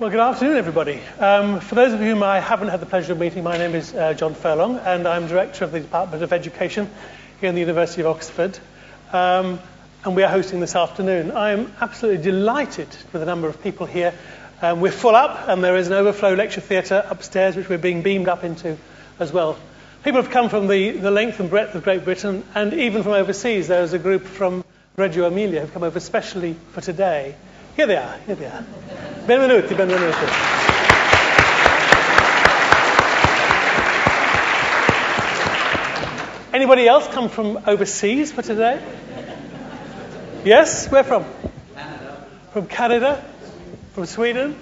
Well, good afternoon, everybody. For those of you whom I haven't had the pleasure of meeting, my name is John Furlong, and I'm Director of the Department of Education here in the University of Oxford. And we are hosting this afternoon. I am absolutely delighted with the number of people here. We're full up, and there is an overflow lecture theatre upstairs, which we're being beamed up into as well. People have come from the length and breadth of Great Britain, and even from overseas. There's a group from Reggio Emilia who've come over specially for today. Here they are. Benvenuti, benvenuti. Anybody else come from overseas for today? Yes? Where from? Canada. From Canada? From Sweden?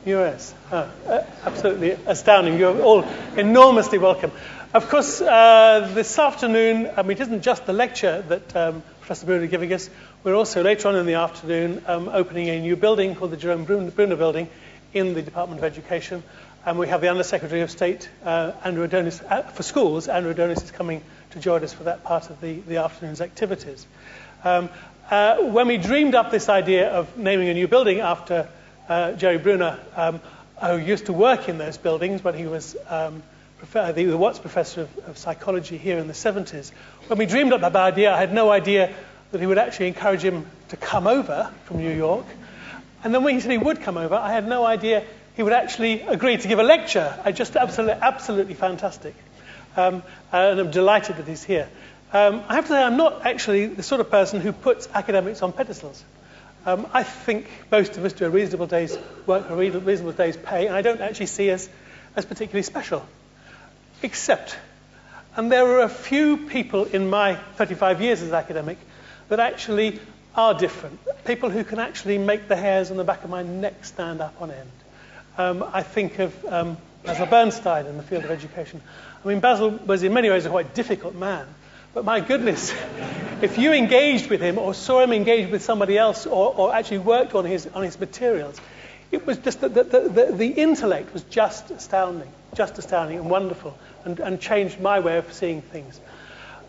US. Absolutely astounding. You're all enormously welcome. Of course, this afternoon, it isn't just the lecture that Professor Bruner is giving us. We're also, later on in the afternoon, opening a new building called the Jerome Bruner Building in the Department of Education. And we have the Under-Secretary of State, Andrew Adonis, for schools. Andrew Adonis is coming to join us for that part of the afternoon's activities. When we dreamed up this idea of naming a new building after Jerry Bruner, who used to work in those buildings when he was the Watts Professor of Psychology here in the 70s. When we dreamed up that idea, I had no idea that he would actually encourage him to come over from New York. And then when he said he would come over, I had no idea he would actually agree to give a lecture. Just absolutely fantastic. And I'm delighted that he's here. I have to say I'm not actually the sort of person who puts academics on pedestals. I think most of us do a reasonable day's work for a reasonable day's pay, and I don't actually see us as particularly special. Except, and there are a few people in my 35 years as an academic that actually are different. People who can actually make the hairs on the back of my neck stand up on end. I think of Basil Bernstein in the field of education. I mean, Basil was in many ways a quite difficult man. But my goodness, if you engaged with him or saw him engaged with somebody else or actually worked on his materials, it was just the intellect was just astounding and wonderful and changed my way of seeing things.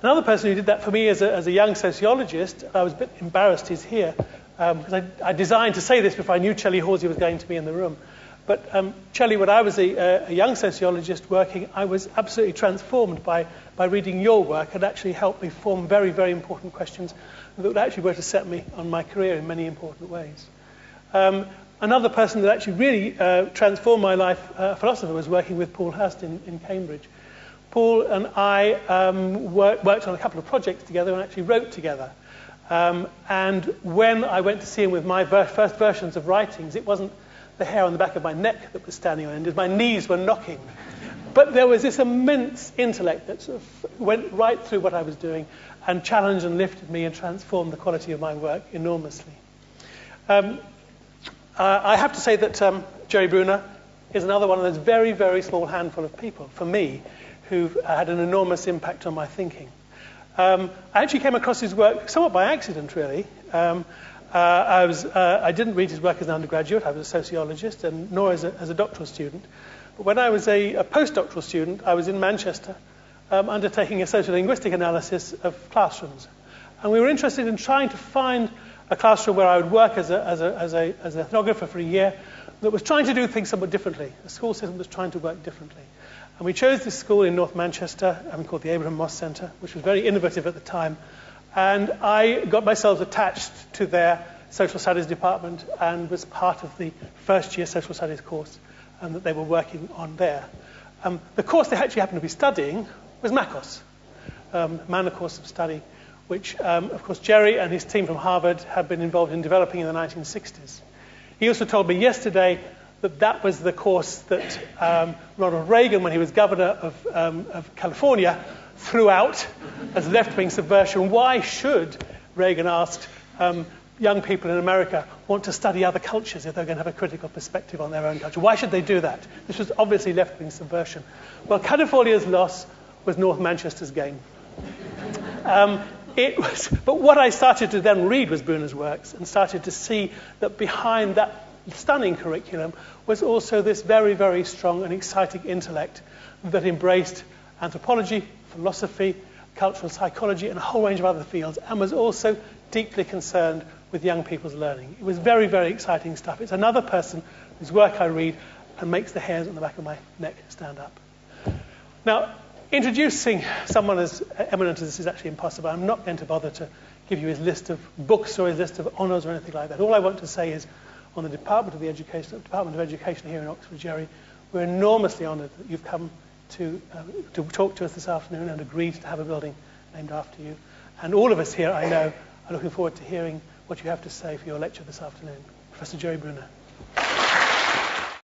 Another person who did that for me as a young sociologist, I was a bit embarrassed he's here, because I designed to say this before I knew Shelley Horsey was going to be in the room. But Shelley, when I was a young sociologist working, I was absolutely transformed by reading your work and actually helped me form very, very important questions that actually were to set me on my career in many important ways. Another person that actually really transformed my life, a philosopher, was working with Paul Hurst in Cambridge. Paul and I worked on a couple of projects together and actually wrote together. And when I went to see him with my first versions of writings, it wasn't the hair on the back of my neck that was standing on end, my knees were knocking. But there was this immense intellect that sort of went right through what I was doing and challenged and lifted me and transformed the quality of my work enormously. I have to say that Jerry Bruner is another one of those very, very small handful of people, for me, who've had an enormous impact on my thinking. I actually came across his work somewhat by accident, really. I didn't read his work as an undergraduate. I was a sociologist, and nor as a doctoral student. But when I was a postdoctoral student, I was in Manchester undertaking a sociolinguistic analysis of classrooms. And we were interested in trying to find a classroom where I would work as an ethnographer for a year that was trying to do things somewhat differently. The school system was trying to work differently. And we chose this school in North Manchester, called the Abraham Moss Centre, which was very innovative at the time. And I got myself attached to their social studies department and was part of the first year social studies course that they were working on there. The course they actually happened to be studying was MACOS, Manor Course of Study, which, of course, Jerry and his team from Harvard had been involved in developing in the 1960s. He also told me yesterday that was the course that Ronald Reagan, when he was governor of California, threw out as left-wing subversion. Why should, Reagan asked, young people in America want to study other cultures if they're going to have a critical perspective on their own culture? Why should they do that? This was obviously left-wing subversion. Well, California's loss was North Manchester's gain. But what I started to then read was Bruner's works and started to see that behind that stunning curriculum was also this very, very strong and exciting intellect that embraced anthropology, philosophy, cultural psychology, and a whole range of other fields, and was also deeply concerned with young people's learning. It was very, very exciting stuff. It's another person whose work I read and makes the hairs on the back of my neck stand up. Now, introducing someone as eminent as this is actually impossible. I'm not going to bother to give you his list of books or his list of honours or anything like that. All I want to say is, on the Department of Education here in Oxford, Jerry, we're enormously honoured that you've come to talk to us this afternoon and agreed to have a building named after you. And all of us here, I know, are looking forward to hearing what you have to say for your lecture this afternoon. Professor Jerry Bruner.